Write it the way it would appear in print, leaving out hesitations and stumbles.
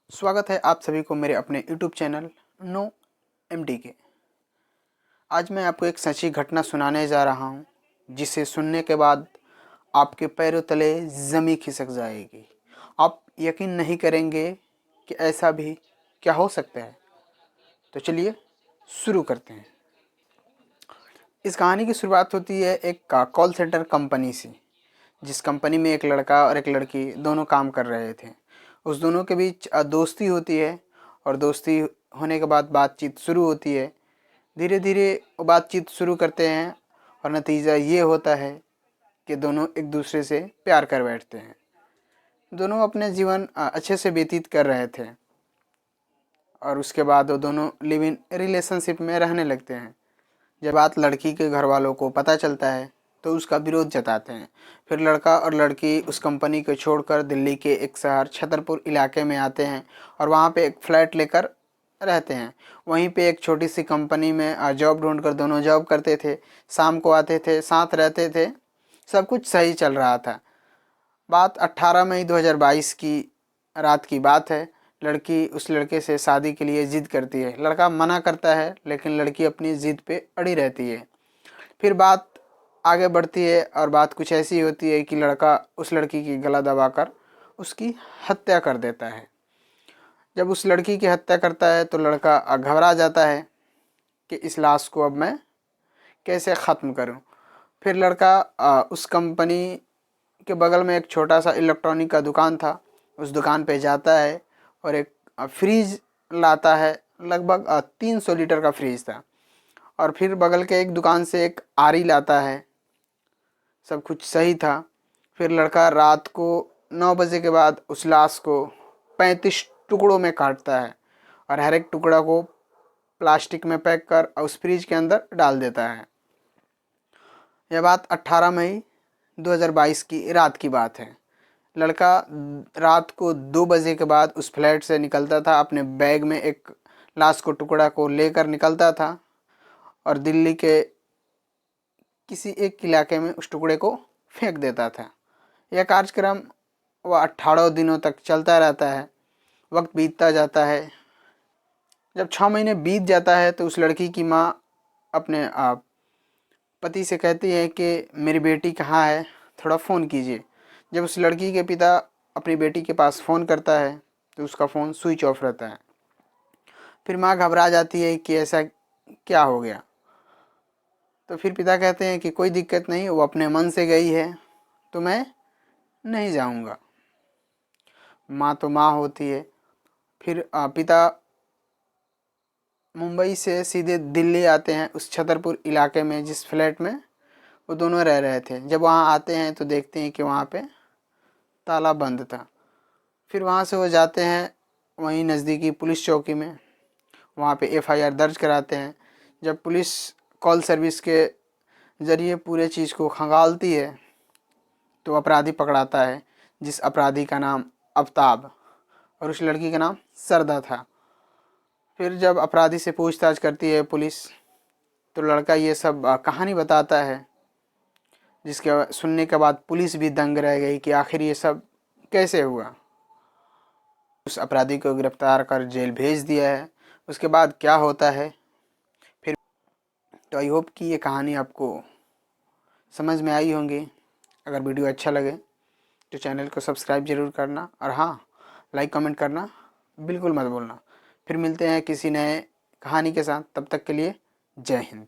स्वागत है आप सभी को मेरे अपने YouTube चैनल नो एमडी के। आज मैं आपको एक सच्ची घटना सुनाने जा रहा हूँ, जिसे सुनने के बाद आपके पैरों तले ज़मीन खिसक जाएगी। आप यकीन नहीं करेंगे कि ऐसा भी क्या हो सकता है। तो चलिए शुरू करते हैं। इस कहानी की शुरुआत होती है एक कॉल सेंटर कंपनी से, जिस कंपनी में एक लड़का और एक लड़की दोनों काम कर रहे थे। उस दोनों के बीच दोस्ती होती है और दोस्ती होने के बाद बातचीत शुरू होती है। धीरे धीरे वो बातचीत शुरू करते हैं और नतीजा ये होता है कि दोनों एक दूसरे से प्यार कर बैठते हैं। दोनों अपने जीवन अच्छे से व्यतीत कर रहे थे और उसके बाद वो दोनों लिव इन रिलेशनशिप में रहने लगते हैं। जब बात लड़की के घर वालों को पता चलता है तो उसका विरोध जताते हैं। फिर लड़का और लड़की उस कंपनी को छोड़कर दिल्ली के एक शहर छतरपुर इलाके में आते हैं और वहाँ पे एक फ्लैट लेकर रहते हैं। वहीं पे एक छोटी सी कंपनी में जॉब ढूंढकर दोनों जॉब करते थे। शाम को आते थे, साथ रहते थे, सब कुछ सही चल रहा था। बात 18 मई 2022 की रात की बात है। लड़की उस लड़के से शादी के लिए ज़िद करती है। लड़का मना करता है, लेकिन लड़की अपनी ज़िद पे अड़ी रहती है। फिर बात आगे बढ़ती है और बात कुछ ऐसी होती है कि लड़का उस लड़की की गला दबाकर उसकी हत्या कर देता है। जब उस लड़की की हत्या करता है तो लड़का घबरा जाता है कि इस लाश को अब मैं कैसे ख़त्म करूं। फिर लड़का उस कंपनी के बगल में एक छोटा सा इलेक्ट्रॉनिक का दुकान था, उस दुकान पे जाता है और एक फ्रिज लाता है। लगभग 300 लीटर का फ्रिज था। और फिर बगल के एक दुकान से एक आरी लाता है। सब कुछ सही था। फिर लड़का रात को 9 बजे के बाद उस लाश को 35 टुकड़ों में काटता है और हर एक टुकड़ा को प्लास्टिक में पैक कर उस फ्रिज के अंदर डाल देता है। यह बात 18 मई 2022 की रात की बात है। लड़का रात को 2 बजे के बाद उस फ्लैट से निकलता था। अपने बैग में एक लाश को टुकड़ा को लेकर निकलता था और दिल्ली के किसी एक इलाके में उस टुकड़े को फेंक देता था। यह कार्यक्रम वह 18 दिनों तक चलता रहता है। वक्त बीतता जाता है। जब 6 महीने बीत जाता है तो उस लड़की की माँ अपने पति से कहती है कि मेरी बेटी कहाँ है, थोड़ा फ़ोन कीजिए। जब उस लड़की के पिता अपनी बेटी के पास फ़ोन करता है तो उसका फ़ोन स्विच ऑफ रहता है। फिर माँ घबरा जाती है कि ऐसा क्या हो गया। तो फिर पिता कहते हैं कि कोई दिक्कत नहीं, वो अपने मन से गई है तो मैं नहीं जाऊंगा। माँ तो माँ होती है। फिर पिता मुंबई से सीधे दिल्ली आते हैं, उस छतरपुर इलाके में जिस फ्लैट में वो दोनों रह रहे थे। जब वहाँ आते हैं तो देखते हैं कि वहाँ पे ताला बंद था। फिर वहाँ से वो जाते हैं वहीं नज़दीकी पुलिस चौकी में, वहाँ पे एफआईआर दर्ज कराते हैं। जब पुलिस कॉल सर्विस के ज़रिए पूरे चीज़ को खंगालती है तो अपराधी पकड़ाता है, जिस अपराधी का नाम आफ्ताब और उस लड़की का नाम सरदा था। फिर जब अपराधी से पूछताछ करती है पुलिस तो लड़का ये सब कहानी बताता है, जिसके सुनने के बाद पुलिस भी दंग रह गई कि आखिर ये सब कैसे हुआ। उस अपराधी को गिरफ्तार कर जेल भेज दिया है। उसके बाद क्या होता है फिर, तो आई होप कि ये कहानी आपको समझ में आई होंगी। अगर वीडियो अच्छा लगे तो चैनल को सब्सक्राइब ज़रूर करना और हाँ, लाइक कमेंट करना बिल्कुल मत भूलना। फिर मिलते हैं किसी नए कहानी के साथ। तब तक के लिए जय हिंद।